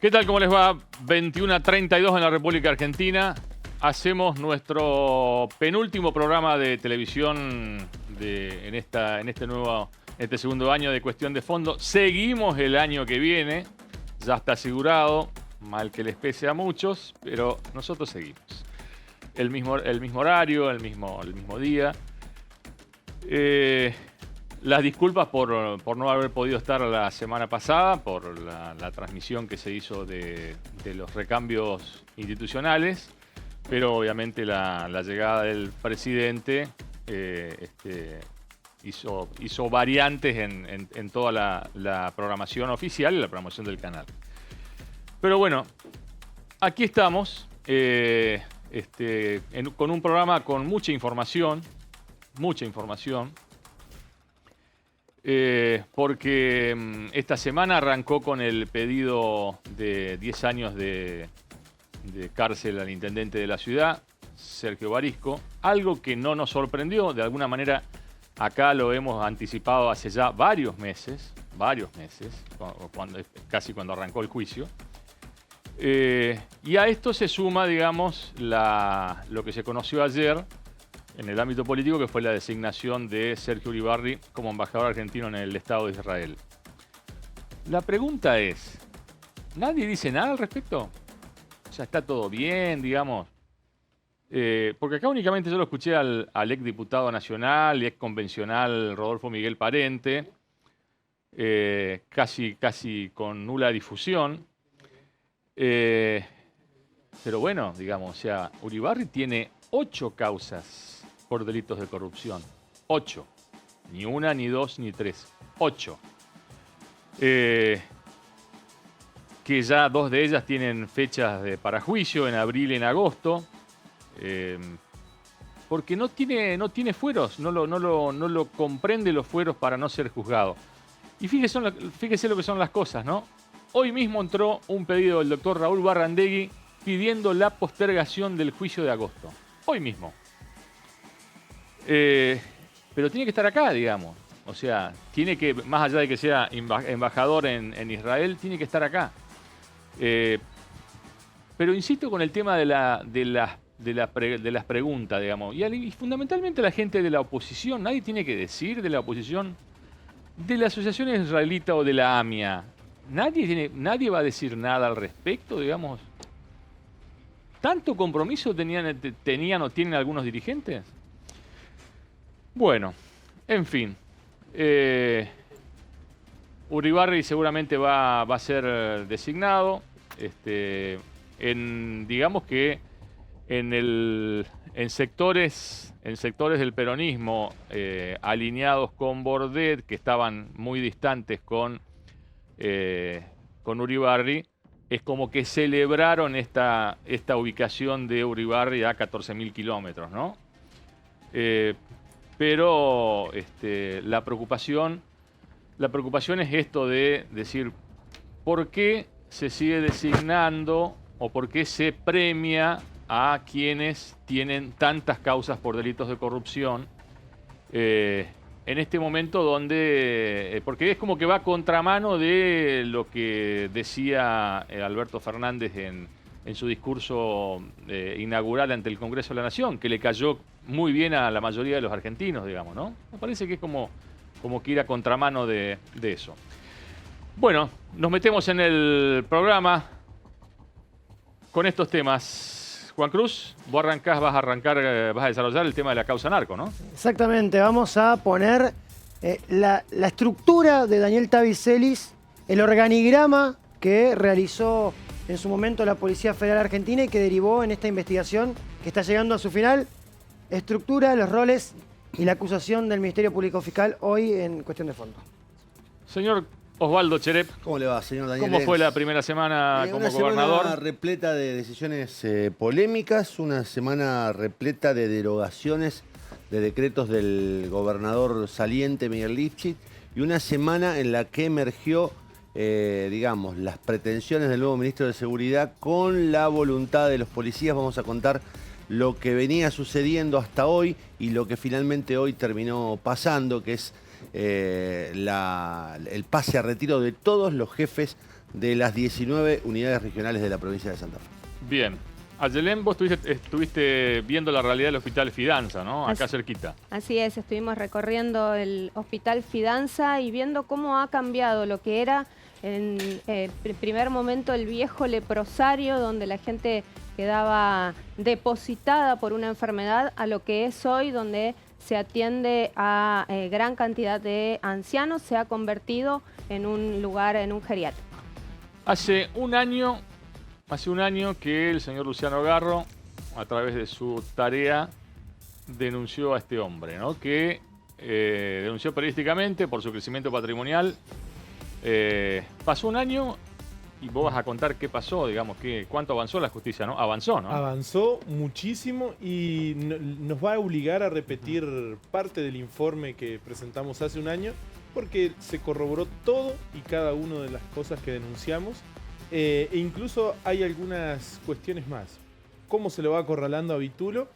¿Qué tal? ¿Cómo les va? 21:32 en la República Argentina. Hacemos nuestro penúltimo programa de televisión en este segundo año de Cuestión de Fondo. Seguimos el año que viene, ya está asegurado, mal que les pese a muchos, pero nosotros seguimos. El mismo horario, el mismo día. Las disculpas por no haber podido estar la semana pasada, por la transmisión que se hizo de los recambios institucionales, pero obviamente la llegada del presidente hizo variantes en toda la programación oficial y la programación del canal. Pero bueno, aquí estamos con un programa con mucha información. Porque esta semana arrancó con el pedido de 10 años de cárcel al intendente de la ciudad, Sergio Barisco, algo que no nos sorprendió, de alguna manera acá lo hemos anticipado hace ya varios meses, casi cuando arrancó el juicio. Y a esto se suma, digamos, lo que se conoció ayer en el ámbito político, que fue la designación de Sergio Uribarri como embajador argentino en el Estado de Israel. La pregunta es, ¿nadie dice nada al respecto? O sea, ¿está todo bien, digamos? Porque acá únicamente yo lo escuché al exdiputado nacional y ex convencional Rodolfo Miguel Parente, casi con nula difusión. Pero bueno, digamos, o sea, Uribarri tiene 8 causas por delitos de corrupción. 8. Ni una, ni dos, ni tres. 8. Que ya 2 de ellas tienen fechas para juicio, en abril y en agosto. Porque no tiene fueros, no lo comprende los fueros para no ser juzgado. Y fíjese lo que son las cosas, ¿no? Hoy mismo entró un pedido del doctor Raúl Barrandegui pidiendo la postergación del juicio de agosto. Hoy mismo. Pero tiene que estar acá, digamos. O sea, tiene que, más allá de que sea embajador en Israel, tiene que estar acá. Pero insisto con el tema de las preguntas, digamos. Y fundamentalmente la gente de la oposición, nadie tiene que decir de la oposición, de la Asociación Israelita o de la AMIA. Nadie va a decir nada al respecto, digamos. ¿Tanto compromiso tenían o tienen algunos dirigentes? Bueno, en fin. Uribarri seguramente va a ser designado. Digamos que en sectores del peronismo alineados con Bordet, que estaban muy distantes con Uribarri, es como que celebraron esta ubicación de Uribarri a 14.000 kilómetros, ¿no? Pero la preocupación es esto de decir, ¿por qué se sigue designando o por qué se premia a quienes tienen tantas causas por delitos de corrupción en este momento porque es como que va a contramano de lo que decía Alberto Fernández en su discurso inaugural ante el Congreso de la Nación, que le cayó muy bien a la mayoría de los argentinos, digamos, ¿no? Me parece que es como que ir a contramano de eso. Bueno, nos metemos en el programa con estos temas. Juan Cruz, vos vas a desarrollar el tema de la causa narco, ¿no? Exactamente, vamos a poner la estructura de Daniel Tavicelis, el organigrama que realizó en su momento la Policía Federal Argentina y que derivó en esta investigación que está llegando a su final. Estructura, los roles y la acusación del Ministerio Público Fiscal hoy en Cuestión de Fondo. Señor Osvaldo Cherep. ¿Cómo le va, señor Daniel? ¿Cómo fue la primera semana como gobernador? Una semana repleta de decisiones polémicas, una semana repleta de derogaciones de decretos del gobernador saliente Miguel Lifchit y una semana en la que emergió, digamos, las pretensiones del nuevo ministro de Seguridad con la voluntad de los policías. Vamos a contar lo que venía sucediendo hasta hoy y lo que finalmente hoy terminó pasando, que es el pase a retiro de todos los jefes de las 19 unidades regionales de la provincia de Santa Fe. Bien. Ayelén, vos estuviste viendo la realidad del Hospital Fidanza, ¿no? Acá cerquita. Así es, estuvimos recorriendo el Hospital Fidanza y viendo cómo ha cambiado lo que era en el primer momento el viejo leprosario, donde la gente quedaba depositada por una enfermedad, a lo que es hoy, donde se atiende a gran cantidad de ancianos, se ha convertido en un lugar, en un geriátrico. Hace un año que el señor Luciano Garro, a través de su tarea, denunció a este hombre, ¿no? Que denunció periodísticamente por su crecimiento patrimonial. Pasó un año y vos vas a contar qué pasó, digamos, cuánto avanzó la justicia, ¿no? Avanzó, ¿no? Avanzó muchísimo y nos va a obligar a repetir parte del informe que presentamos hace un año, porque se corroboró todo y cada una de las cosas que denunciamos. E incluso hay algunas cuestiones más. Cómo se lo va acorralando a Vitulo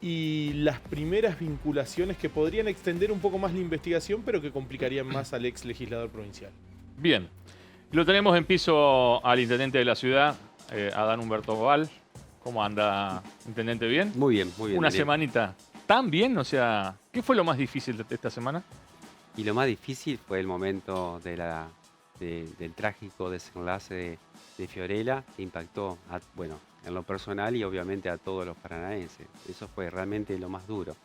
y las primeras vinculaciones que podrían extender un poco más la investigación, pero que complicarían más al ex legislador provincial. Bien. Lo tenemos en piso al intendente de la ciudad, Adán Humberto Val. ¿Cómo anda, intendente? ¿Bien? Muy bien, muy bien. Una Daniel. semanita. ¿Tan bien? O sea, ¿qué fue lo más difícil de esta semana? Y lo más difícil fue el momento del trágico desenlace de Fiorella, que impactó, en lo personal y obviamente a todos los paranaenses. Eso fue realmente lo más duro.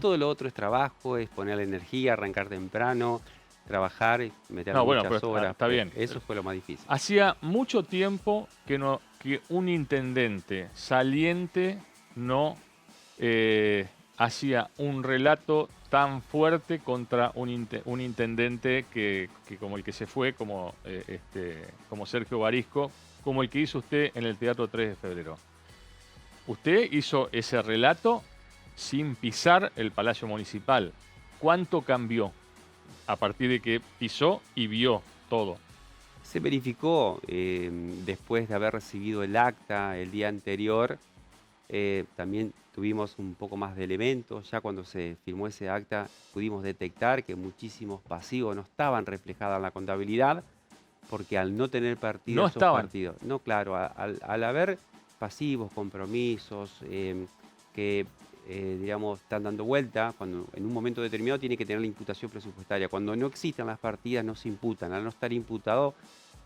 Todo lo otro es trabajo, es ponerle energía, arrancar temprano, trabajar, meter muchas horas. Está bien. Eso fue lo más difícil. Hacía mucho tiempo que un intendente saliente no hacía un relato tan fuerte contra un intendente que como el que se fue, como Sergio Barisco, como el que hizo usted en el Teatro 3 de Febrero. Usted hizo ese relato sin pisar el Palacio Municipal. ¿Cuánto cambió a partir de que pisó y vio todo? Se verificó después de haber recibido el acta el día anterior. También tuvimos un poco más de elementos. Ya cuando se firmó ese acta pudimos detectar que muchísimos pasivos no estaban reflejados en la contabilidad, porque al no tener partidos... No estaban. No, claro, al haber pasivos, compromisos que digamos, están dando vuelta, cuando en un momento determinado tiene que tener la imputación presupuestaria. Cuando no existan las partidas no se imputan. Al no estar imputado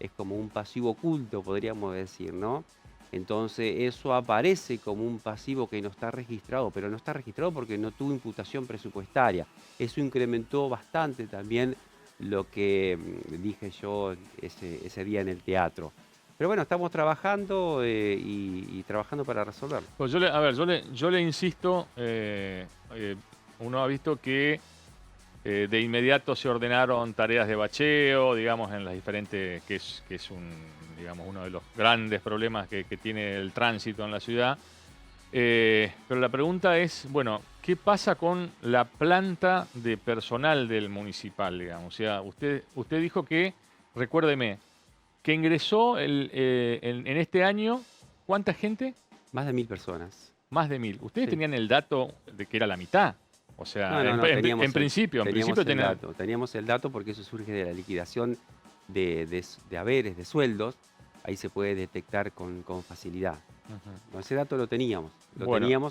es como un pasivo oculto, podríamos decir, ¿no? Entonces eso aparece como un pasivo que no está registrado, pero no está registrado porque no tuvo imputación presupuestaria. Eso incrementó bastante también lo que dije yo ese día en el teatro. Pero bueno, estamos trabajando y trabajando para resolverlo. Pues yo le insisto, uno ha visto que de inmediato se ordenaron tareas de bacheo, digamos, en las diferentes, que es digamos, uno de los grandes problemas que tiene el tránsito en la ciudad. Pero la pregunta es, bueno, ¿qué pasa con la planta de personal del municipal, digamos? O sea, usted dijo que, recuérdeme, que ingresó en este año, ¿cuánta gente? Más de 1000 personas. Más de 1000. ¿Ustedes Sí. tenían el dato de que era la mitad? O sea, en principio teníamos el dato porque eso surge de la liquidación de haberes, de sueldos. Ahí se puede detectar con facilidad. Ujú. Ese dato lo teníamos. Bueno.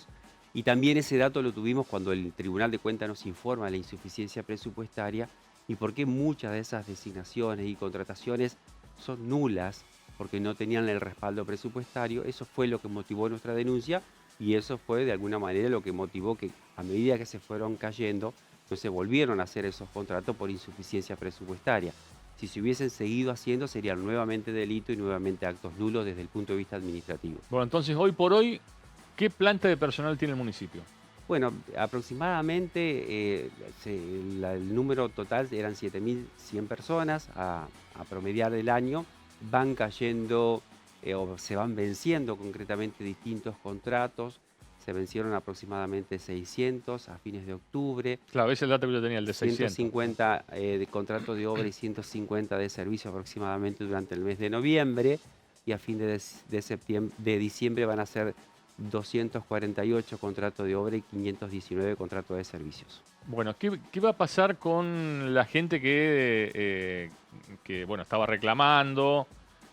Y también ese dato lo tuvimos cuando el Tribunal de Cuentas nos informa de la insuficiencia presupuestaria y por qué muchas de esas designaciones y contrataciones son nulas porque no tenían el respaldo presupuestario. Eso fue lo que motivó nuestra denuncia y eso fue de alguna manera lo que motivó que a medida que se fueron cayendo no se volvieron a hacer esos contratos por insuficiencia presupuestaria. Si se hubiesen seguido haciendo serían nuevamente delito y nuevamente actos nulos desde el punto de vista administrativo. Bueno, entonces hoy por hoy, ¿qué planta de personal tiene el municipio? Bueno, aproximadamente el número total eran 7.100 personas a promediar el año. Van cayendo o se van venciendo concretamente distintos contratos. Se vencieron aproximadamente 600 a fines de octubre. Claro, ese es el dato que yo tenía, el de 600. 150 de contratos de obra y 150 de servicio aproximadamente durante el mes de noviembre. Y a fin de diciembre van a ser 248 contratos de obra y 519 contratos de servicios. Bueno, ¿qué va a pasar con la gente que bueno, estaba reclamando,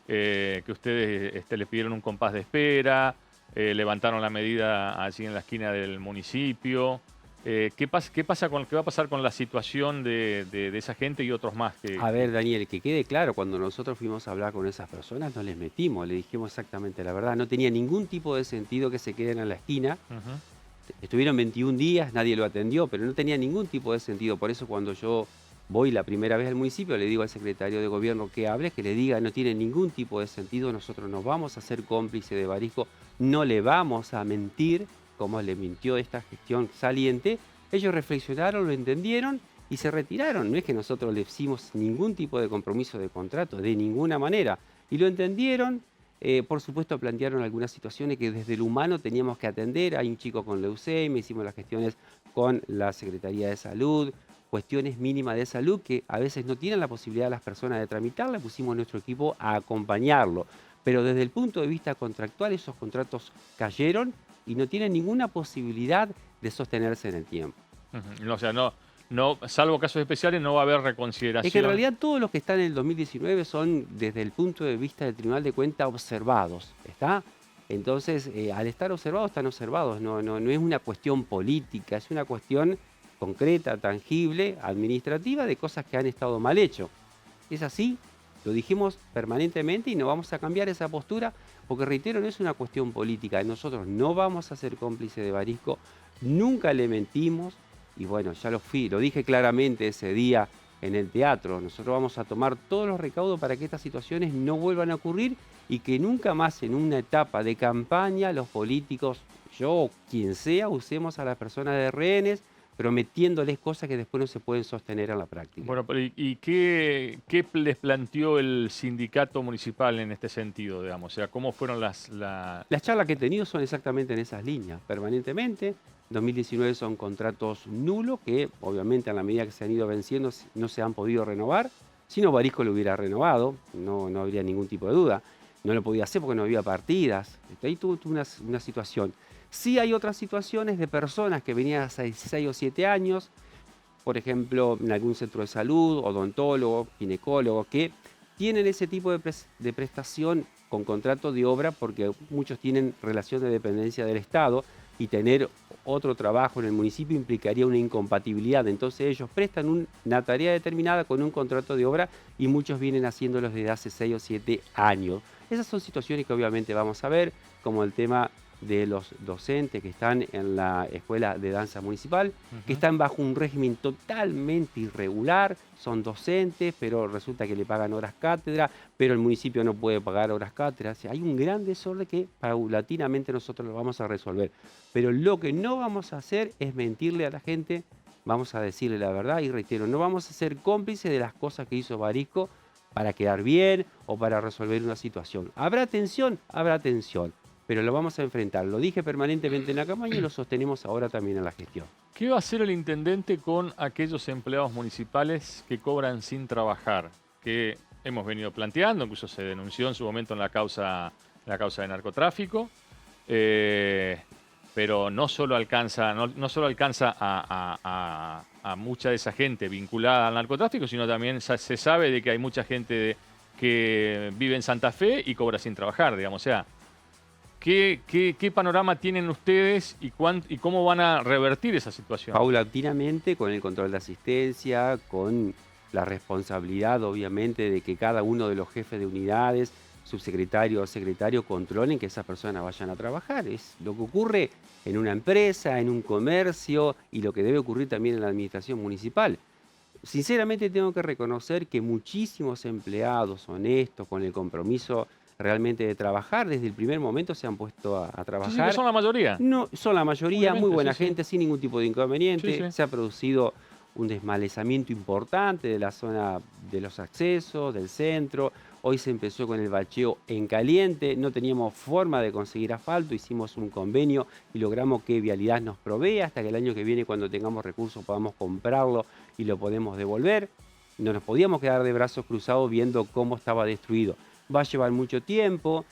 que ustedes le pidieron un compás de espera, levantaron la medida allí en la esquina del municipio? ¿Qué va a pasar con la situación de esa gente y otros más? A ver, Daniel, que quede claro, cuando nosotros fuimos a hablar con esas personas, no les metimos, le dijimos exactamente la verdad. No tenía ningún tipo de sentido que se queden en la esquina. Ujú. Estuvieron 21 días, nadie lo atendió, pero no tenía ningún tipo de sentido. Por eso cuando yo voy la primera vez al municipio, le digo al secretario de gobierno que hable, que le diga, no tiene ningún tipo de sentido, nosotros nos vamos a hacer cómplice de Barisco, no le vamos a mentir, como le mintió esta gestión saliente. Ellos reflexionaron, lo entendieron y se retiraron. No es que nosotros le hicimos ningún tipo de compromiso de contrato, de ninguna manera. Y lo entendieron. Por supuesto, plantearon algunas situaciones que desde el humano teníamos que atender. Hay un chico con leucemia, hicimos las gestiones con la Secretaría de Salud, cuestiones mínimas de salud que a veces no tienen la posibilidad las personas de tramitarla, pusimos nuestro equipo a acompañarlo. Pero desde el punto de vista contractual, esos contratos cayeron y no tienen ninguna posibilidad de sostenerse en el tiempo. Ujú. O sea, salvo casos especiales, no va a haber reconsideración. Es que en realidad todos los que están en el 2019 son, desde el punto de vista del Tribunal de Cuentas, observados, ¿está? Entonces, al estar observados, están observados. No es una cuestión política, es una cuestión concreta, tangible, administrativa, de cosas que han estado mal hechas. Es así, lo dijimos permanentemente y no vamos a cambiar esa postura, porque reitero, no es una cuestión política. Nosotros no vamos a ser cómplices de Barisco, nunca le mentimos. Y bueno, ya lo dije claramente ese día en el teatro. Nosotros vamos a tomar todos los recaudos para que estas situaciones no vuelvan a ocurrir y que nunca más en una etapa de campaña los políticos, yo o quien sea, usemos a las personas de rehenes prometiéndoles cosas que después no se pueden sostener en la práctica. Bueno, ¿y qué les planteó el sindicato municipal en este sentido, digamos? O sea, ¿cómo fueron las charlas que he tenido son exactamente en esas líneas, permanentemente. 2019 son contratos nulos que obviamente a la medida que se han ido venciendo no se han podido renovar. Si no, Barisco lo hubiera renovado, no habría ningún tipo de duda. No lo podía hacer porque no había partidas. Ahí tuvo una situación. Sí hay otras situaciones de personas que venían hace 6 o 7 años, por ejemplo, en algún centro de salud, odontólogo, ginecólogo, que tienen ese tipo de prestación con contrato de obra porque muchos tienen relación de dependencia del Estado y tener otro trabajo en el municipio implicaría una incompatibilidad. Entonces ellos prestan una tarea determinada con un contrato de obra y muchos vienen haciéndolos desde hace 6 o 7 años. Esas son situaciones que obviamente vamos a ver, como el tema de los docentes que están en la Escuela de Danza Municipal, que están bajo un régimen totalmente irregular, son docentes, pero resulta que le pagan horas cátedra, pero el municipio no puede pagar horas cátedra. O sea, hay un gran desorden que paulatinamente nosotros lo vamos a resolver. Pero lo que no vamos a hacer es mentirle a la gente, vamos a decirle la verdad y reitero, no vamos a ser cómplices de las cosas que hizo Barisco para quedar bien o para resolver una situación. ¿Habrá tensión? Habrá tensión. Pero lo vamos a enfrentar. Lo dije permanentemente en la campaña y lo sostenemos ahora también en la gestión. ¿Qué va a hacer el intendente con aquellos empleados municipales que cobran sin trabajar? Que hemos venido planteando, incluso se denunció en su momento en la causa de narcotráfico, pero no solo alcanza a mucha de esa gente vinculada al narcotráfico, sino también se sabe de que hay mucha gente que vive en Santa Fe y cobra sin trabajar, digamos. O sea, ¿Qué panorama tienen ustedes y cómo van a revertir esa situación? Paulatinamente, con el control de asistencia, con la responsabilidad, obviamente, de que cada uno de los jefes de unidades, subsecretario o secretario, controlen que esas personas vayan a trabajar. Es lo que ocurre en una empresa, en un comercio y lo que debe ocurrir también en la administración municipal. Sinceramente tengo que reconocer que muchísimos empleados honestos, con el compromiso realmente de trabajar, desde el primer momento se han puesto a trabajar. Sí, que son la mayoría. No, son la mayoría, obviamente, muy buena sí, gente, sin ningún tipo de inconveniente. Sí. Se ha producido un desmalezamiento importante de la zona de los accesos, del centro. Hoy se empezó con el bacheo en caliente, no teníamos forma de conseguir asfalto, hicimos un convenio y logramos que Vialidad nos provea hasta que el año que viene, cuando tengamos recursos, podamos comprarlo y lo podemos devolver. No nos podíamos quedar de brazos cruzados viendo cómo estaba destruido. Va a llevar mucho tiempo.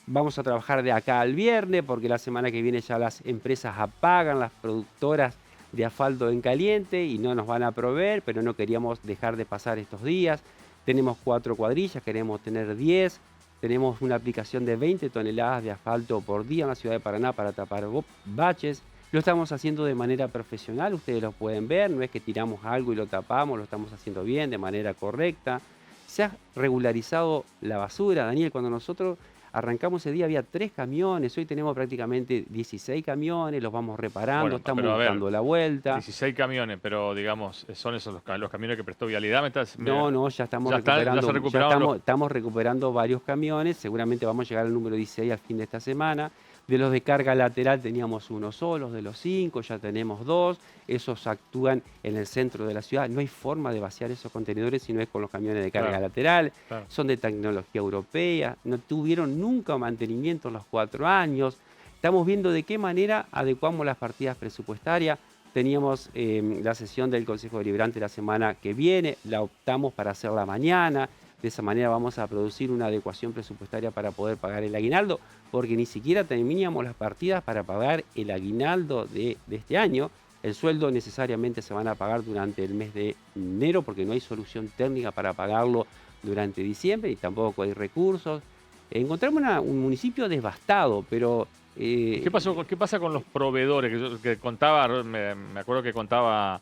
Vamos a trabajar de acá al viernes porque la semana que viene ya las empresas apagan, las productoras de asfalto en caliente y no nos van a proveer, pero no queríamos dejar de pasar estos días. Tenemos 4 cuadrillas, queremos tener 10. Tenemos una aplicación de 20 toneladas de asfalto por día en la ciudad de Paraná para tapar baches. Lo estamos haciendo de manera profesional, ustedes lo pueden ver, no es que tiramos algo y lo tapamos, lo estamos haciendo bien, de manera correcta. Se ha regularizado la basura, Daniel, cuando nosotros arrancamos ese día había 3 camiones, hoy tenemos prácticamente 16 camiones, los vamos reparando, Bueno, estamos pero a ver, buscando la vuelta. 16 camiones, pero digamos, ¿son esos los camiones que prestó Vialidad? No, ya estamos ya recuperando, se recuperaron estamos recuperando varios camiones, seguramente vamos a llegar al número 16 al fin de esta semana. De los de carga lateral teníamos 1 solo, de los 5 ya tenemos 2, esos actúan en el centro de la ciudad, no hay forma de vaciar esos contenedores si no es con los camiones de carga lateral, son de tecnología europea, no tuvieron nunca mantenimiento en los 4 años, estamos viendo de qué manera adecuamos las partidas presupuestarias. Teníamos la sesión del Consejo Deliberante la semana que viene, la optamos para hacerla mañana. De esa manera vamos a producir una adecuación presupuestaria para poder pagar el aguinaldo, porque ni siquiera teníamos las partidas para pagar el aguinaldo de este año. El sueldo necesariamente se van a pagar durante el mes de enero, porque no hay solución técnica para pagarlo durante diciembre y tampoco hay recursos. Encontramos un municipio devastado, pero... ¿Qué pasa con los proveedores? Que contaba, me acuerdo que contaba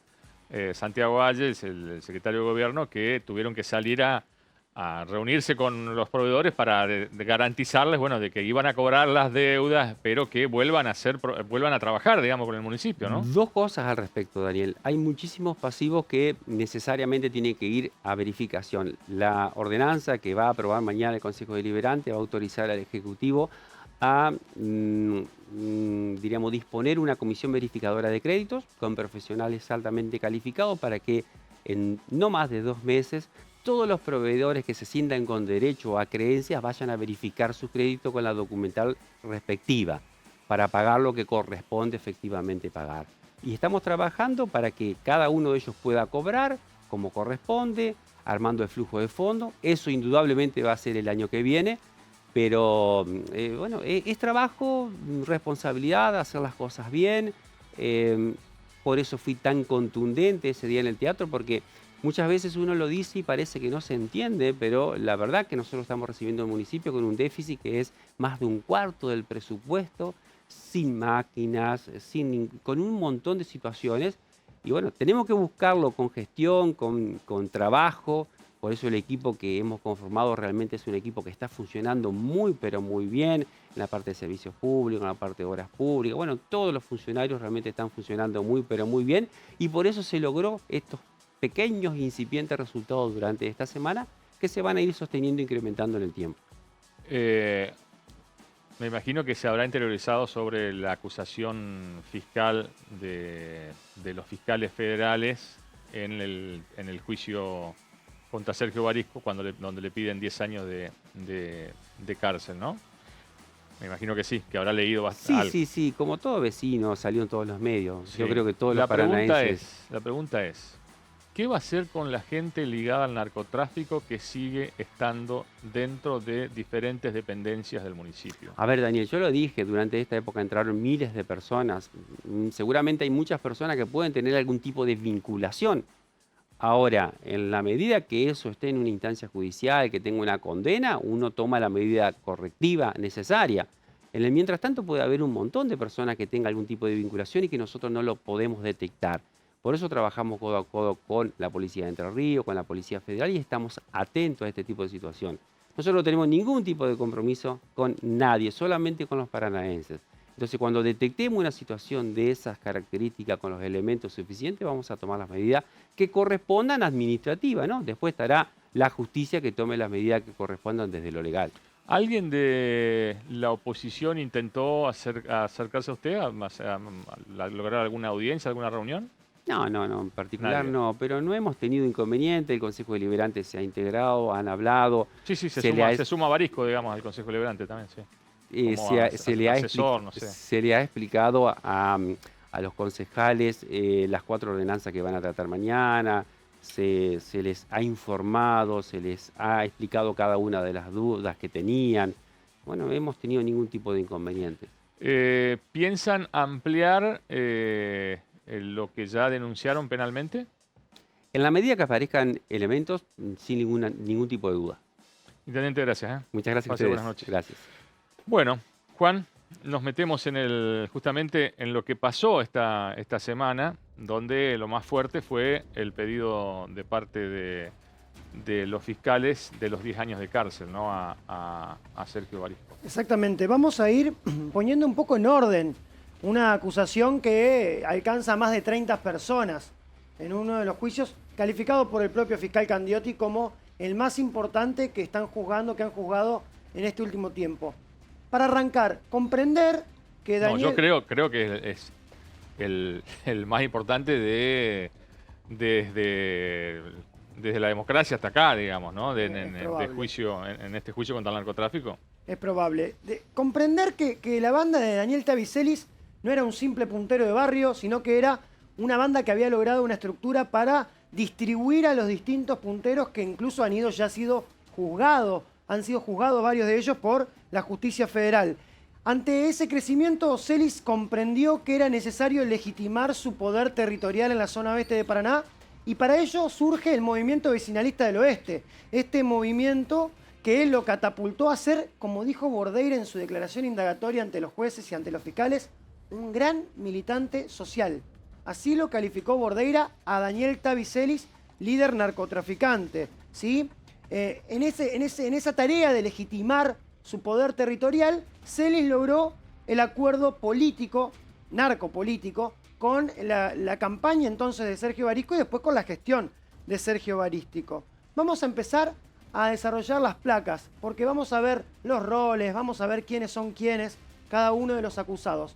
Santiago Valles, el secretario de Gobierno, que tuvieron que salir a reunirse con los proveedores para de garantizarles, bueno, de que iban a cobrar las deudas, pero que vuelvan a trabajar, digamos, con el municipio, ¿no? 2 cosas al respecto, Daniel. Hay muchísimos pasivos que necesariamente tienen que ir a verificación. La ordenanza que va a aprobar mañana el Consejo Deliberante va a autorizar al Ejecutivo a, diríamos, disponer una comisión verificadora de créditos con profesionales altamente calificados para que en no más de 2 meses todos los proveedores que se sientan con derecho a creencias vayan a verificar su crédito con la documental respectiva para pagar lo que corresponde efectivamente pagar. Y estamos trabajando para que cada uno de ellos pueda cobrar como corresponde, armando el flujo de fondo. Eso indudablemente va a ser el año que viene, pero bueno, es trabajo, responsabilidad, hacer las cosas bien. Por eso fui tan contundente ese día en el teatro, porque muchas veces uno lo dice y parece que no se entiende, pero la verdad que nosotros estamos recibiendo el municipio con un déficit que es más de 1/4 del presupuesto, sin máquinas, con un montón de situaciones. Y bueno, tenemos que buscarlo con gestión, con trabajo. Por eso el equipo que hemos conformado realmente es un equipo que está funcionando muy, pero muy bien en la parte de servicios públicos, en la parte de obras públicas. Bueno, todos los funcionarios realmente están funcionando muy, pero muy bien. Y por eso se logró estos pequeños e incipientes resultados durante esta semana que se van a ir sosteniendo e incrementando en el tiempo. Me imagino que se habrá interiorizado sobre la acusación fiscal de los fiscales federales en el juicio contra Sergio Barisco, donde le piden 10 años de cárcel, ¿no? Me imagino que sí, que habrá leído bastante. Sí, como todo vecino salió en todos los medios. Sí. Yo creo que todos los paranaenses... La pregunta es, ¿qué va a hacer con la gente ligada al narcotráfico que sigue estando dentro de diferentes dependencias del municipio? A ver, Daniel, yo lo dije, durante esta época entraron miles de personas. Seguramente hay muchas personas que pueden tener algún tipo de vinculación. Ahora, en la medida que eso esté en una instancia judicial, que tenga una condena, uno toma la medida correctiva necesaria. En el mientras tanto puede haber un montón de personas que tengan algún tipo de vinculación y que nosotros no lo podemos detectar. Por eso trabajamos codo a codo con la Policía de Entre Ríos, con la Policía Federal y estamos atentos a este tipo de situación. Nosotros no tenemos ningún tipo de compromiso con nadie, solamente con los paranaenses. Entonces, cuando detectemos una situación de esas características con los elementos suficientes, vamos a tomar las medidas que correspondan administrativas, ¿no? Después estará la justicia que tome las medidas que correspondan desde lo legal. ¿Alguien de la oposición intentó acercarse a usted a lograr alguna audiencia, alguna reunión? No, en particular Nadie. no, pero no hemos tenido inconveniente, el Consejo Deliberante se ha integrado, han hablado. Sí, se suma Barisco, digamos, al Consejo Deliberante también, sí. Se le ha explicado a los concejales las 4 ordenanzas que van a tratar mañana, se les ha informado, se les ha explicado cada una de las dudas que tenían. bueno, hemos tenido ningún tipo de inconveniente. ¿Piensan ampliar lo que ya denunciaron penalmente? En la medida que aparezcan elementos, sin ningún tipo de duda. Intendente, gracias. Muchas gracias a Pase ustedes. buenas noches. Gracias. Bueno, Juan, nos metemos justamente en lo que pasó esta semana, donde lo más fuerte fue el pedido de parte de los fiscales de los 10 años de cárcel, ¿no? a Sergio Barisco. Exactamente. Vamos a ir poniendo un poco en orden una acusación que alcanza a más de 30 personas en uno de los juicios, calificado por el propio fiscal Candiotti como el más importante que han juzgado en este último tiempo. Para arrancar, comprender que Daniel... No, yo creo que es el más importante desde la democracia hasta acá, digamos, ¿no? En este juicio contra el narcotráfico. Es probable. Comprender que la banda de Daniel Tavicelis no era un simple puntero de barrio, sino que era una banda que había logrado una estructura para distribuir a los distintos punteros que incluso han sido juzgados varios de ellos por la justicia federal. Ante ese crecimiento, Celis comprendió que era necesario legitimar su poder territorial en la zona oeste de Paraná, y para ello surge el movimiento vecinalista del oeste. Este movimiento que él lo catapultó a ser, como dijo Bordeira en su declaración indagatoria ante los jueces y ante los fiscales, un gran militante social. Así lo calificó Bordeira a Daniel Tavicelis, líder narcotraficante, ¿sí? En esa tarea de legitimar su poder territorial, Celis logró el acuerdo político, narcopolítico, con la campaña entonces de Sergio Barisco y después con la gestión de Sergio Barístico. Vamos a empezar a desarrollar las placas, porque vamos a ver los roles, vamos a ver quiénes son quiénes, cada uno de los acusados.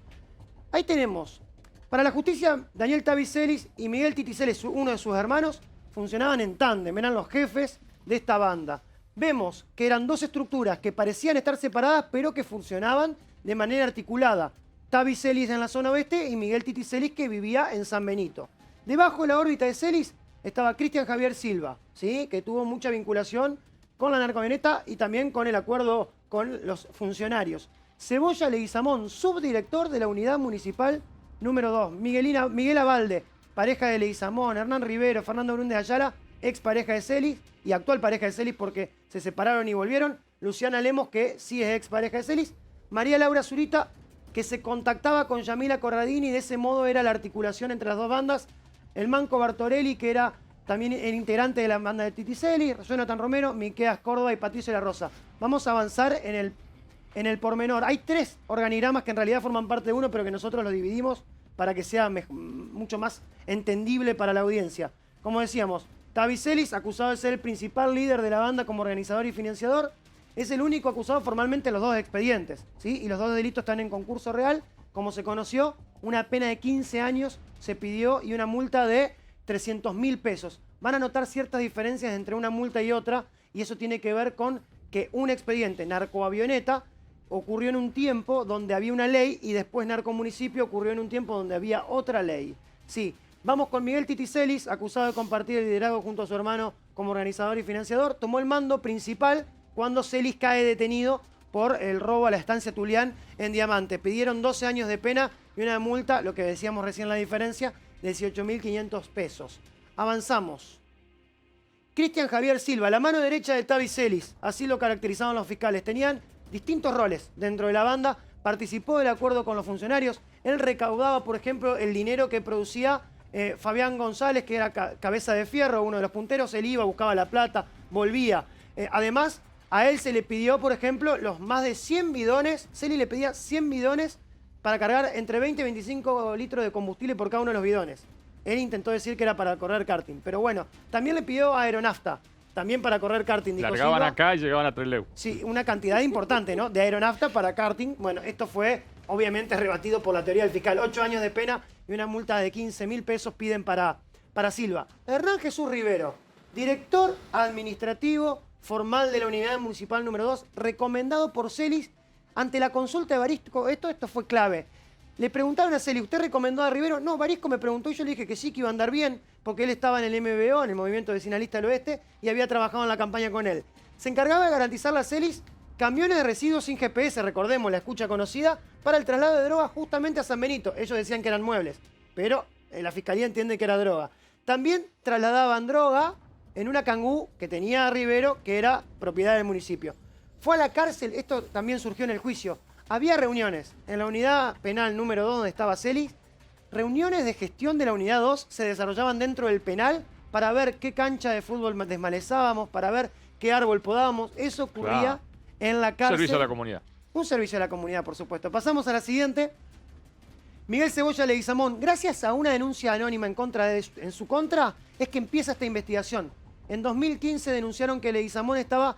Ahí tenemos, para la justicia, Daniel Tavicelis y Miguel Titicelis, uno de sus hermanos, funcionaban en tándem, eran los jefes de esta banda. Vemos que eran dos estructuras que parecían estar separadas, pero que funcionaban de manera articulada. Tavicelis en la zona oeste y Miguel Titicelis, que vivía en San Benito. Debajo de la órbita de Celis estaba Cristian Javier Silva, ¿sí? Que tuvo mucha vinculación con la narcovioneta y también con el acuerdo con los funcionarios. Cebolla Leguizamón, subdirector de la unidad municipal número 2. Miguel Abalde, pareja de Leguizamón. Hernán Rivero, Fernando Brundes Ayala, ex pareja de Celis y actual pareja de Celis porque se separaron y volvieron. Luciana Lemos, que sí es ex pareja de Celis. María Laura Zurita, que se contactaba con Yamila Corradini y de ese modo era la articulación entre las dos bandas. El Manco Bartorelli, que era también el integrante de la banda de Titicelis. Jonathan Romero, Miqueas Córdoba y Patricio La Rosa. Vamos a avanzar en el pormenor. Hay 3 organigramas que en realidad forman parte de uno, pero que nosotros los dividimos para que sea mucho más entendible para la audiencia. Como decíamos, Tavicelis, acusado de ser el principal líder de la banda como organizador y financiador, es el único acusado formalmente en los 2 expedientes, ¿sí? Y los 2 delitos están en concurso real. Como se conoció, una pena de 15 años se pidió y una multa de 300.000 pesos. Van a notar ciertas diferencias entre una multa y otra, y eso tiene que ver con que un expediente narcoavioneta ocurrió en un tiempo donde había una ley y después narcomunicipio ocurrió en un tiempo donde había otra ley. Sí, vamos con Miguel Titicelis, acusado de compartir el liderazgo junto a su hermano como organizador y financiador. Tomó el mando principal cuando Celis cae detenido por el robo a la estancia Tulián en Diamante. Pidieron 12 años de pena y una multa, lo que decíamos recién la diferencia, de 18.500 pesos. Avanzamos. Cristian Javier Silva, la mano derecha de Tavicelis, así lo caracterizaban los fiscales. Tenían distintos roles dentro de la banda, participó del acuerdo con los funcionarios. Él recaudaba, por ejemplo, el dinero que producía Fabián González, que era cabeza de fierro, uno de los punteros. Él iba, buscaba la plata, volvía. Además, a él se le pidió, por ejemplo, los más de 100 bidones. Celi le pedía 100 bidones para cargar entre 20 y 25 litros de combustible por cada uno de los bidones. Él intentó decir que era para correr karting. Pero bueno, también le pidió aeronafta, también para correr karting. Largaban acá y llegaban a Trelew. Sí, una cantidad importante, ¿no? De aeronafta para karting. Bueno, esto fue obviamente rebatido por la teoría del fiscal. 8 años de pena y una multa de 15.000 pesos piden para Silva. Hernán Jesús Rivero, director administrativo formal de la unidad municipal número 2, recomendado por Celis ante la consulta de Barisco. Esto fue clave. Le preguntaron a Celis, ¿usted recomendó a Rivero? No, Barisco me preguntó y yo le dije que sí, que iba a andar bien, porque él estaba en el MBO, en el Movimiento Vecinalista del Oeste, y había trabajado en la campaña con él. Se encargaba de garantizarle a Celis camiones de residuos sin GPS, recordemos la escucha conocida, para el traslado de droga justamente a San Benito. Ellos decían que eran muebles, pero la fiscalía entiende que era droga. También trasladaban droga en una Kangoo que tenía Rivero, que era propiedad del municipio. Fue a la cárcel, esto también surgió en el juicio. Había reuniones en la unidad penal número 2 donde estaba Celis. Reuniones de gestión de la unidad 2 se desarrollaban dentro del penal para ver qué cancha de fútbol desmalezábamos, para ver qué árbol podábamos. Eso ocurría Claro. en la cárcel. Servicio a la comunidad. Un servicio a la comunidad, por supuesto. Pasamos a la siguiente. Miguel Cebolla Leguizamón, gracias a una denuncia anónima en su contra, es que empieza esta investigación. En 2015 denunciaron que Leguizamón estaba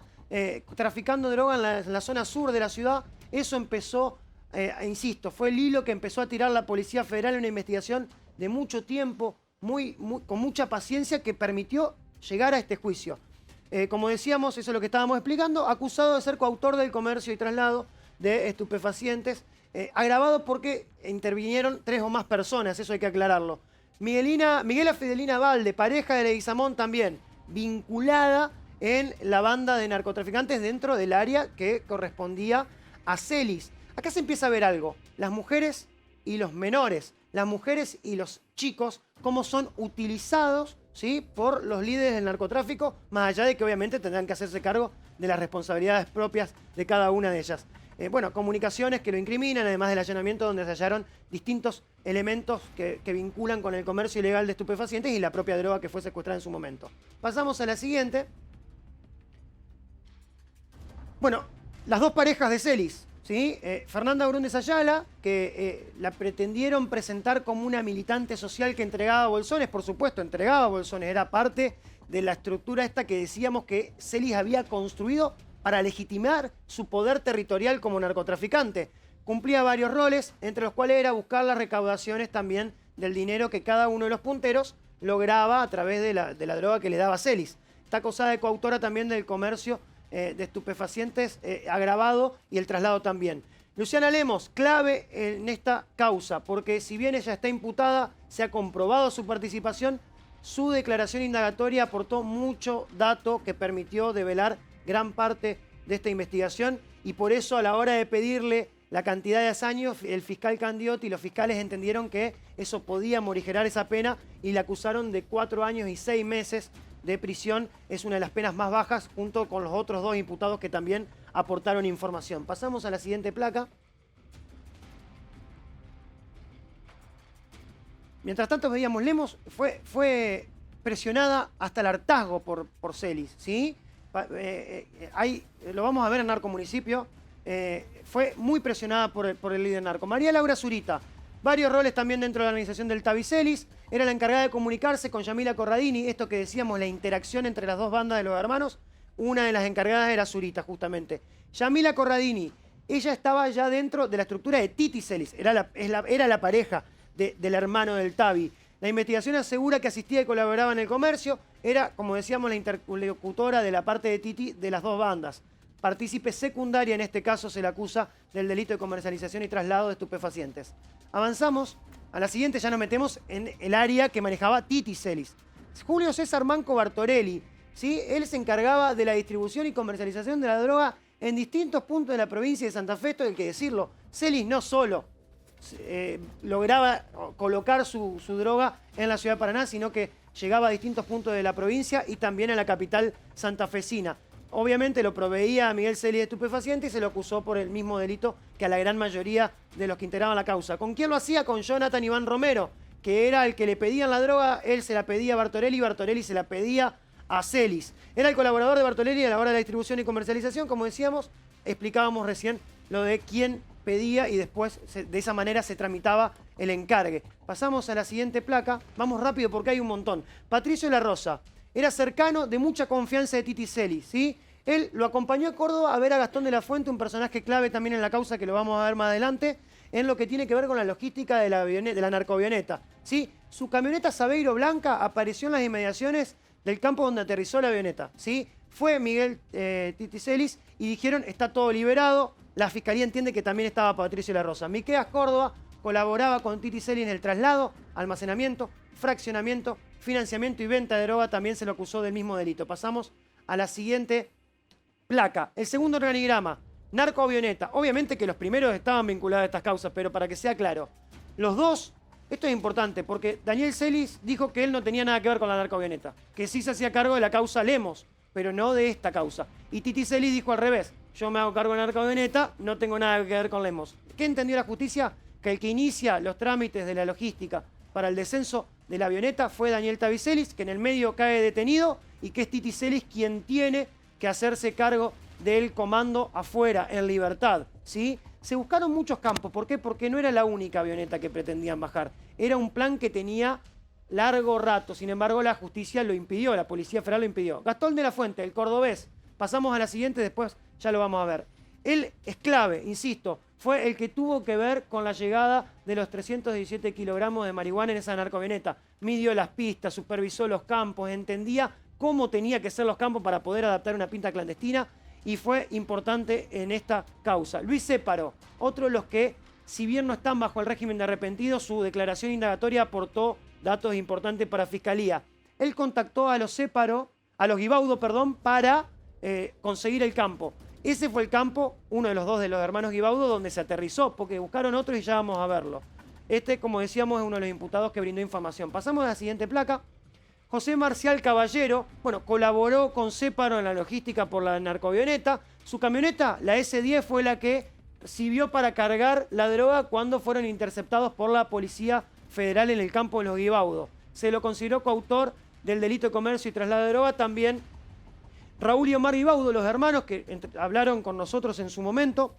traficando droga en la zona sur de la ciudad. Eso empezó, insisto, fue el hilo que empezó a tirar la Policía Federal en una investigación de mucho tiempo, con mucha paciencia, que permitió llegar a este juicio. Como decíamos, eso es lo que estábamos explicando, acusado de ser coautor del comercio y traslado de estupefacientes, agravado porque intervinieron 3 o más personas, eso hay que aclararlo. Miguela Fidelina Valde, pareja de Leguizamón también, vinculada en la banda de narcotraficantes dentro del área que correspondía a Celis. Acá se empieza a ver algo, las mujeres y los menores, las mujeres y los chicos, cómo son utilizados, ¿sí?, por los líderes del narcotráfico, más allá de que obviamente tendrán que hacerse cargo de las responsabilidades propias de cada una de ellas. Bueno, comunicaciones que lo incriminan, además del allanamiento donde se hallaron distintos elementos que vinculan con el comercio ilegal de estupefacientes y la propia droga que fue secuestrada en su momento. Pasamos a la siguiente. Bueno, las 2 parejas de Celis, ¿sí? Fernanda Brundes Ayala, que la pretendieron presentar como una militante social que entregaba bolsones, por supuesto, entregaba bolsones, era parte de la estructura esta que decíamos que Celis había construido para legitimar su poder territorial como narcotraficante. Cumplía varios roles, entre los cuales era buscar las recaudaciones también del dinero que cada uno de los punteros lograba a través de la droga que le daba Celis. Está acusada de coautora también del comercio de estupefacientes agravado y el traslado también. Luciana Lemos, clave en esta causa, porque si bien ella está imputada, se ha comprobado su participación, su declaración indagatoria aportó mucho dato que permitió develar gran parte de esta investigación y por eso a la hora de pedirle la cantidad de años, el fiscal Candiotti y los fiscales entendieron que eso podía morigerar esa pena y la acusaron de 4 años y 6 meses de prisión. Es una de las penas más bajas junto con los otros 2 imputados que también aportaron información. Pasamos a la siguiente placa. Mientras tanto veíamos, Lemos fue presionada hasta el hartazgo por Celis, ¿sí? Ahí lo vamos a ver en Narcomunicipio. Fue muy presionada por el líder narco. María Laura Zurita, varios roles también dentro de la organización del Tavi Celis. Era la encargada de comunicarse con Yamila Corradini. Esto que decíamos, la interacción entre las 2 bandas de los hermanos. Una de las encargadas era Zurita, justamente. Yamila Corradini, ella estaba ya dentro de la estructura de Titi Celis. Era la pareja del hermano del Tavi. La investigación asegura que asistía y colaboraba en el comercio. Era, como decíamos, la interlocutora de la parte de Titi de las 2 bandas. Partícipe secundaria, en este caso, se le acusa del delito de comercialización y traslado de estupefacientes. Avanzamos. A la siguiente ya nos metemos en el área que manejaba Titi Celis. Julio César Manco Bartorelli, ¿sí? Él se encargaba de la distribución y comercialización de la droga en distintos puntos de la provincia de Santa Fe. Esto hay que decirlo. Celis no solo lograba colocar su droga en la ciudad de Paraná, sino que llegaba a distintos puntos de la provincia y también a la capital santafesina. Obviamente lo proveía a Miguel Celis de estupefacientes y se lo acusó por el mismo delito que a la gran mayoría de los que integraban la causa. ¿Con quién lo hacía? Con Jonathan Iván Romero, que era el que le pedían la droga, él se la pedía a Bartorelli y Bartorelli se la pedía a Celis. Era el colaborador de Bartorelli a la hora de la distribución y comercialización, como decíamos, explicábamos recién lo de quién pedía y después de esa manera se tramitaba el encargue. Pasamos a la siguiente placa, vamos rápido porque hay un montón. Patricio La Rosa, era cercano, de mucha confianza de Titi Celis, ¿sí? Él lo acompañó a Córdoba a ver a Gastón de la Fuente, un personaje clave también en la causa que lo vamos a ver más adelante, en lo que tiene que ver con la logística de la narcoavioneta, ¿sí? Su camioneta Sabeiro Blanca apareció en las inmediaciones del campo donde aterrizó la avioneta, ¿sí? Fue Miguel Titi Celis y dijeron, está todo liberado. La fiscalía entiende que también estaba Patricio La Rosa. Miqueas Córdoba colaboraba con Titi Celis en el traslado, almacenamiento, fraccionamiento, financiamiento y venta de droga. También se lo acusó del mismo delito. Pasamos a la siguiente placa. El segundo organigrama. narcoavioneta. Obviamente que los primeros estaban vinculados a estas causas, pero para que sea claro, los dos, esto es importante, porque Daniel Celis dijo que él no tenía nada que ver con la narcoavioneta, que sí se hacía cargo de la causa Lemos, pero no de esta causa. Y Titi Celis dijo al revés, yo me hago cargo de la narcoavioneta, no tengo nada que ver con Lemos. ¿Qué entendió la justicia? Que el que inicia los trámites de la logística para el descenso de la avioneta fue Daniel Tavicelis, que en el medio cae detenido, y que es Titi Celis quien tiene que hacerse cargo del comando afuera, en libertad, ¿sí? Se buscaron muchos campos. ¿Por qué? Porque no era la única avioneta que pretendían bajar. Era un plan que tenía largo rato. Sin embargo, la justicia lo impidió, la Policía Federal lo impidió. Gastón de la Fuente, el cordobés. Pasamos a la siguiente, después ya lo vamos a ver. Él es clave, insisto, fue el que tuvo que ver con la llegada de los 317 kilogramos de marihuana en esa narcoavioneta. Midió las pistas, supervisó los campos, entendía cómo tenía que ser los campos para poder adaptar una pinta clandestina, y fue importante en esta causa. Luis Céparo, otro de los que, si bien no están bajo el régimen de arrepentidos, su declaración indagatoria aportó datos importantes para Fiscalía. Él contactó a los Guibaudo, para conseguir el campo. Ese fue el campo, uno de los hermanos Guibaudo, donde se aterrizó, porque buscaron otros y ya vamos a verlo. Este, como decíamos, es uno de los imputados que brindó información. Pasamos a la siguiente placa. José Marcial Caballero, colaboró con Céparo en la logística por la narcoavioneta. Su camioneta, la S10, fue la que sirvió para cargar la droga cuando fueron interceptados por la Policía Federal en el campo de los Guibaudo. Se lo consideró coautor del delito de comercio y traslado de droga. También Raúl y Omar Guibaudo, los hermanos que hablaron con nosotros en su momento.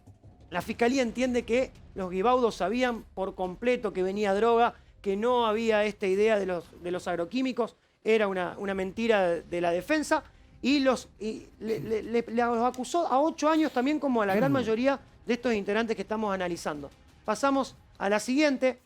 La Fiscalía entiende que los Guibaudo sabían por completo que venía droga, que no había esta idea de los agroquímicos. Era una mentira de la defensa, y los acusó a 8 años también, como a la gran mayoría de estos integrantes que estamos analizando. Pasamos a la siguiente.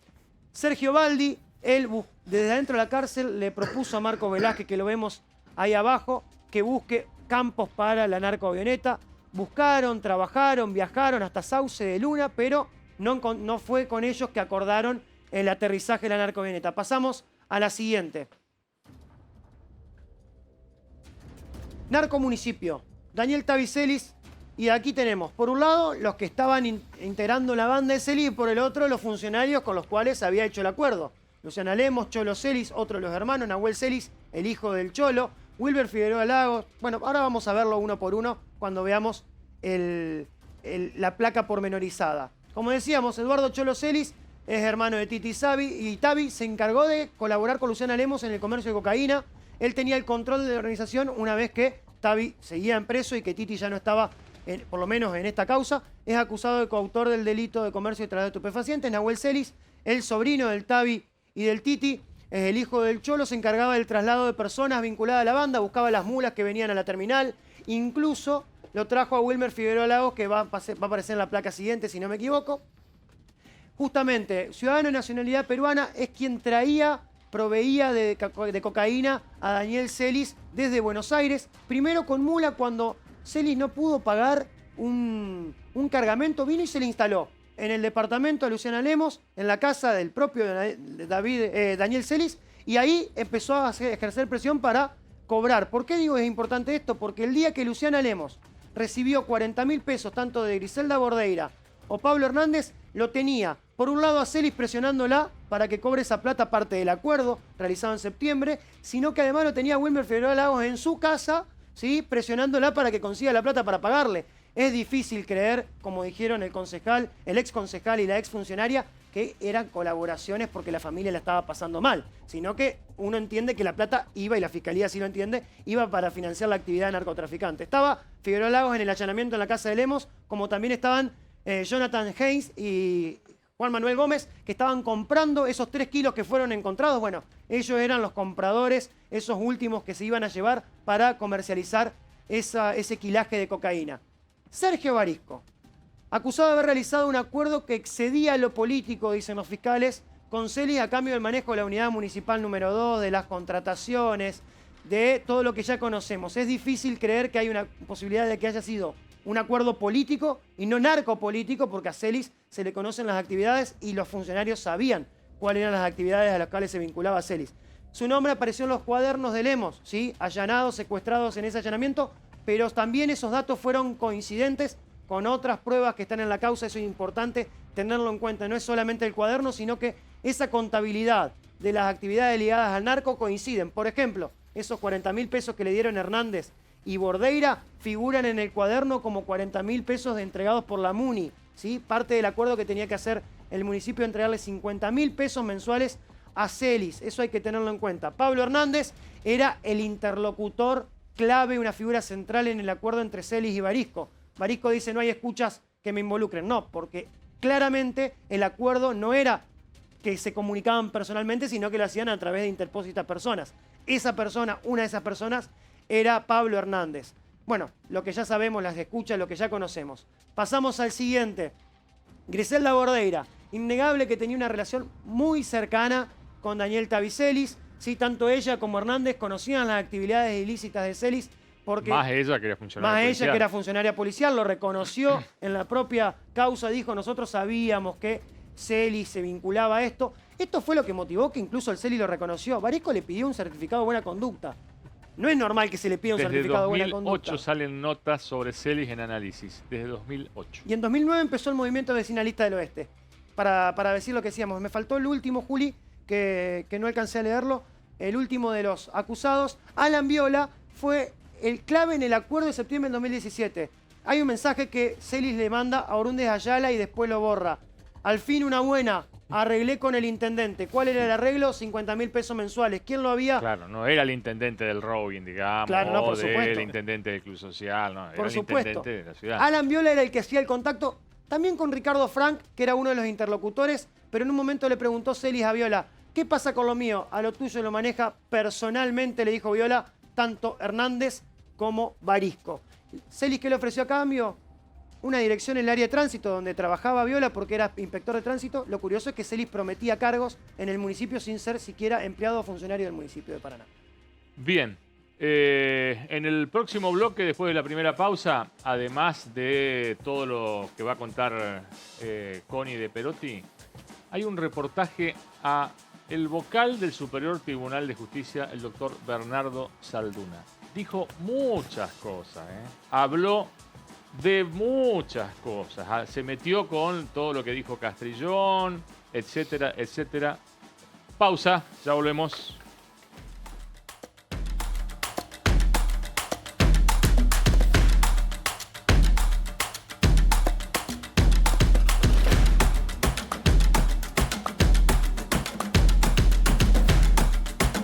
Sergio Baldi, él desde adentro de la cárcel le propuso a Marco Velázquez, que lo vemos ahí abajo, que busque campos para la narcoavioneta. Buscaron, trabajaron, viajaron hasta Sauce de Luna, pero no fue con ellos que acordaron el aterrizaje de la narcoavioneta. Pasamos a la siguiente. Narcomunicipio, Daniel Tavicelis, y aquí tenemos, por un lado, los que estaban integrando la banda de Celis, y por el otro, los funcionarios con los cuales se había hecho el acuerdo. Luciana Lemos, Cholo Celis, otro de los hermanos, Nahuel Celis, el hijo del Cholo, Wilber Figueroa Lagos. Bueno, ahora vamos a verlo uno por uno cuando veamos la placa pormenorizada. Como decíamos, Eduardo Cholo Celis es hermano de Titi y Tavi se encargó de colaborar con Luciana Lemos en el comercio de cocaína. Él tenía el control de la organización una vez que Tavi seguía en preso y que Titi ya no estaba, por lo menos en esta causa. Es acusado de coautor del delito de comercio y traslado de estupefacientes. Nahuel Celis, el sobrino del Tavi y del Titi, es el hijo del Cholo, se encargaba del traslado de personas vinculadas a la banda, buscaba las mulas que venían a la terminal, incluso lo trajo a Wilmer Figueroa Lagos, que va a aparecer en la placa siguiente, si no me equivoco. Justamente, ciudadano de nacionalidad peruana, es quien proveía de cocaína a Daniel Celis desde Buenos Aires, primero con mula. Cuando Celis no pudo pagar un cargamento, vino y se le instaló en el departamento de Luciana Lemos, en la casa del propio Daniel Celis, y ahí empezó a ejercer presión para cobrar. ¿Por qué digo es importante esto? Porque el día que Luciana Lemos recibió 40.000 pesos, tanto de Griselda Bordeira o Pablo Hernández, lo tenía, por un lado, a Celis presionándola para que cobre esa plata, parte del acuerdo realizado en septiembre, sino que además lo tenía Wilmer Figueroa Lagos en su casa, ¿sí?, presionándola para que consiga la plata para pagarle. Es difícil creer, como dijeron el ex concejal y la ex funcionaria, que eran colaboraciones porque la familia la estaba pasando mal, sino que uno entiende que la plata iba, y la Fiscalía sí lo entiende, iba para financiar la actividad de narcotraficante. Estaba Figueroa Lagos en el allanamiento en la casa de Lemos, como también estaban Jonathan Haynes y Juan Manuel Gómez, que estaban comprando esos 3 kilos que fueron encontrados. Bueno, ellos eran los compradores, esos últimos que se iban a llevar para comercializar ese quilaje de cocaína. Sergio Barisco, acusado de haber realizado un acuerdo que excedía lo político, dicen los fiscales, con Celis a cambio del manejo de la unidad municipal número 2, de las contrataciones, de todo lo que ya conocemos. Es difícil creer que hay una posibilidad de que haya sido un acuerdo político y no narcopolítico, porque a Celis se le conocen las actividades y los funcionarios sabían cuáles eran las actividades a las cuales se vinculaba a Celis. Su nombre apareció en los cuadernos de Lemos, ¿sí?, allanados, secuestrados en ese allanamiento, pero también esos datos fueron coincidentes con otras pruebas que están en la causa. Eso es importante tenerlo en cuenta. No es solamente el cuaderno, sino que esa contabilidad de las actividades ligadas al narco coinciden. Por ejemplo, esos 40.000 pesos que le dieron Hernández y Bordeira figuran en el cuaderno como 40.000 pesos entregados por la MUNI, ¿sí? Parte del acuerdo que tenía que hacer el municipio de entregarle 50.000 pesos mensuales a Celis. Eso hay que tenerlo en cuenta. Pablo Hernández era el interlocutor clave, una figura central en el acuerdo entre Celis y Barisco. Barisco dice: no hay escuchas que me involucren. No, porque claramente el acuerdo no era que se comunicaban personalmente, sino que lo hacían a través de interpósitas personas. Esa persona, una de esas personas, era Pablo Hernández. Bueno, lo que ya sabemos, las escuchas, lo que ya conocemos. Pasamos al siguiente. Griselda Bordeira, innegable que tenía una relación muy cercana con Daniel Tavicelis. Sí, tanto ella como Hernández conocían las actividades ilícitas de Celis, porque Más ella que era funcionaria más policial. ella que era funcionaria policial, lo reconoció en la propia causa, dijo: nosotros sabíamos que Celis se vinculaba a esto. Esto fue lo que motivó que incluso el Celis lo reconoció. Barisco le pidió un certificado de buena conducta. No es normal que se le pida un Desde certificado de buena 2008 conducta. salen notas sobre Celis en análisis. Desde 2008. Y en 2009 empezó el movimiento vecinalista del oeste. Para decir lo que decíamos, me faltó el último, Juli, que no alcancé a leerlo. El último de los acusados, Alan Viola, fue el clave en el acuerdo de septiembre del 2017. Hay un mensaje que Celis le manda a Orúndez Ayala y después lo borra. Al fin una buena, arreglé con el intendente. ¿Cuál era el arreglo? 50.000 pesos mensuales. ¿Quién lo había? Claro, no era el intendente del Robin, digamos, Claro, no, por o del supuesto. intendente del Club Social, no, era Por el supuesto. intendente de la ciudad. Alan Viola era el que hacía el contacto también con Ricardo Frank, que era uno de los interlocutores, pero en un momento le preguntó Celis a Viola: ¿qué pasa con lo mío? A lo tuyo lo maneja personalmente, le dijo Viola, tanto Hernández como Barisco. Celis, ¿qué le ofreció a cambio? Una dirección en el área de tránsito donde trabajaba Viola porque era inspector de tránsito. Lo curioso es que Celis prometía cargos en el municipio sin ser siquiera empleado o funcionario del municipio de Paraná. Bien, en el próximo bloque, después de la primera pausa, además de todo lo que va a contar Connie de Perotti, hay un reportaje a el vocal del Superior Tribunal de Justicia, el doctor Bernardo Salduna. Dijo muchas cosas, habló de muchas cosas, se metió con todo lo que dijo Castrillón, etcétera, etcétera. Pausa, ya volvemos.